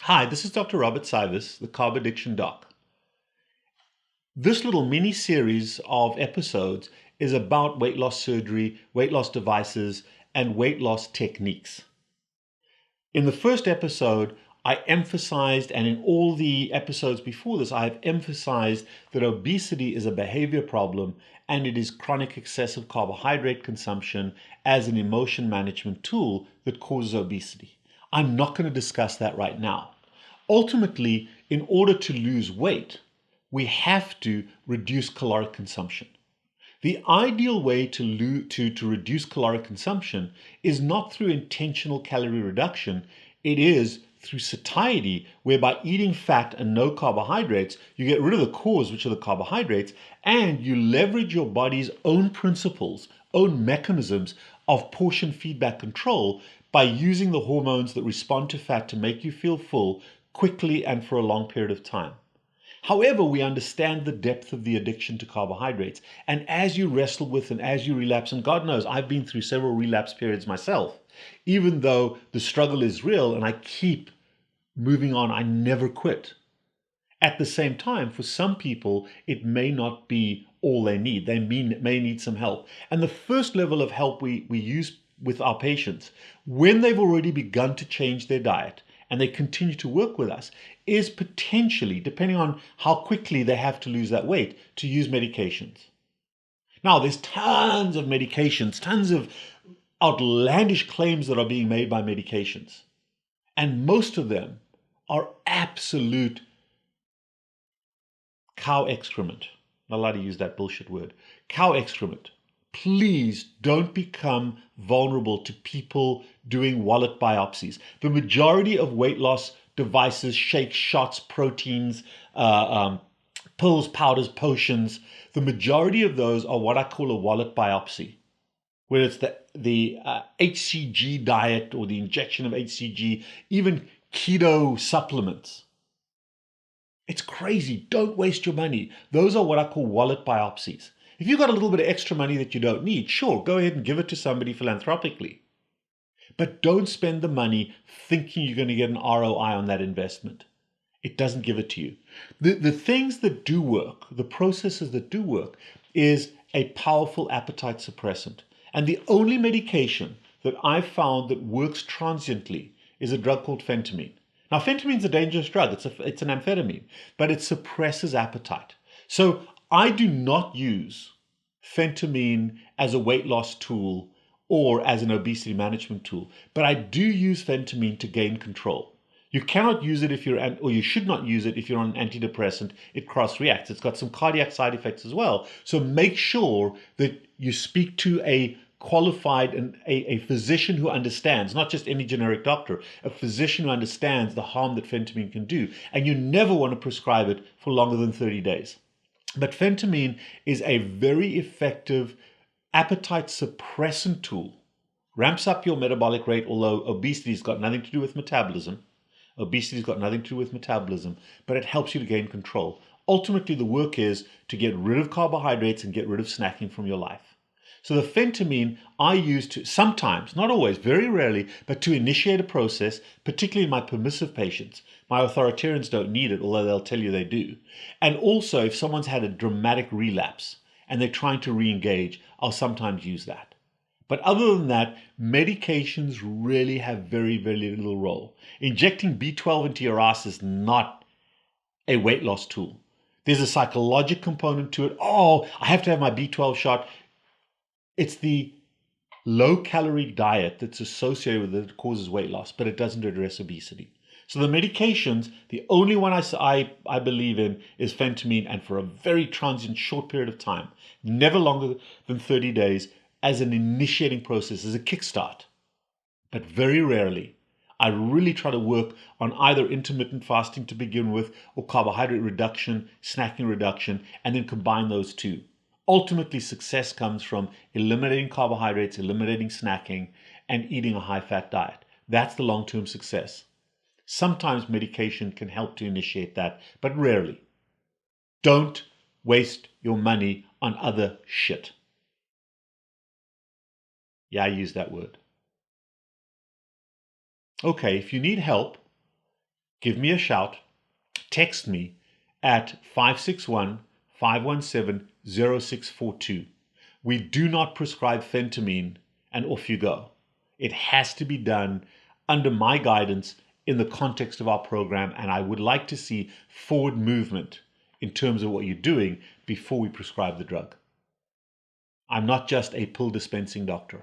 Hi, this is Dr. Robert Cywes, the Carbaddictiondoc. This little mini series of episodes is about weight loss surgery, weight loss devices, and weight loss techniques. In the first episode, I emphasized, and in all the episodes before this, I have emphasized that obesity is a behavior problem and it is chronic excessive carbohydrate consumption as an emotion management tool that causes obesity. I'm not going to discuss that right now. Ultimately, in order to lose weight, we have to reduce caloric consumption. The ideal way to reduce caloric consumption is not through intentional calorie reduction, it is through satiety, whereby eating fat and no carbohydrates, you get rid of the cause, which are the carbohydrates, and you leverage your body's own principles, own mechanisms of portion feedback control by using the hormones that respond to fat to make you feel full quickly and for a long period of time. However, we understand the depth of the addiction to carbohydrates. And as you wrestle with and as you relapse, and God knows I've been through several relapse periods myself, even though the struggle is real and I keep moving on, I never quit. At the same time, for some people, it may not be all they need. They may need some help. And the first level of help we use with our patients, when they've already begun to change their diet, and they continue to work with us, is potentially, depending on how quickly they have to lose that weight, to use medications. Now, there's tons of medications, tons of outlandish claims that are being made by medications. And most of them are absolute cow excrement. Not allowed to use that bullshit word. Cow excrement. Please don't become vulnerable to people doing wallet biopsies. The majority of weight loss devices, shakes, shots, proteins, pills, powders, potions, the majority of those are what I call a wallet biopsy, where it's the HCG diet or the injection of HCG, even keto supplements. It's crazy. Don't waste your money. Those are what I call wallet biopsies. If you've got a little bit of extra money that you don't need, sure, go ahead and give it to somebody philanthropically. But don't spend the money thinking you're going to get an ROI on that investment. It doesn't give it to you. The things that do work, the processes that do work, is a powerful appetite suppressant. And the only medication that I've found that works transiently is a drug called phentermine. Now, phentermine is a dangerous drug. It's an amphetamine, but it suppresses appetite. So I do not use phentermine as a weight loss tool or as an obesity management tool, but I do use phentermine to gain control. You cannot use it if you're, or you should not use it if you're on an antidepressant. It cross-reacts. It's got some cardiac side effects as well. So make sure that you speak to a qualified and a physician who understands, not just any generic doctor, a physician who understands the harm that phentermine can do. And you never want to prescribe it for longer than 30 days. But phentermine is a very effective appetite suppressant tool. Ramps up your metabolic rate, although obesity's got nothing to do with metabolism. Obesity's got nothing to do with metabolism, but it helps you to gain control. Ultimately, the work is to get rid of carbohydrates and get rid of snacking from your life. So the phentermine I use to sometimes, not always, very rarely, but to initiate a process, particularly in my permissive patients. My authoritarians don't need it, although they'll tell you they do. And also, if someone's had a dramatic relapse and they're trying to re-engage, I'll sometimes use that. But other than that, medications really have very, very little role. Injecting B12 into your ass is not a weight loss tool. There's a psychological component to it. Oh, I have to have my B12 shot. It's the low-calorie diet that's associated with it that causes weight loss, but it doesn't address obesity. So the medications, the only one I believe in is phentermine, and for a very transient short period of time, never longer than 30 days, as an initiating process, as a kickstart. But very rarely. I really try to work on either intermittent fasting to begin with or carbohydrate reduction, snacking reduction, and then combine those two. Ultimately, success comes from eliminating carbohydrates, eliminating snacking, and eating a high-fat diet. That's the long-term success. Sometimes medication can help to initiate that, but rarely. Don't waste your money on other shit. Yeah, I use that word. Okay, if you need help, give me a shout, text me at 561-517-0642. We do not prescribe phentermine and off you go. It has to be done under my guidance in the context of our program, and I would like to see forward movement in terms of what you're doing before we prescribe the drug. I'm not just a pill dispensing doctor.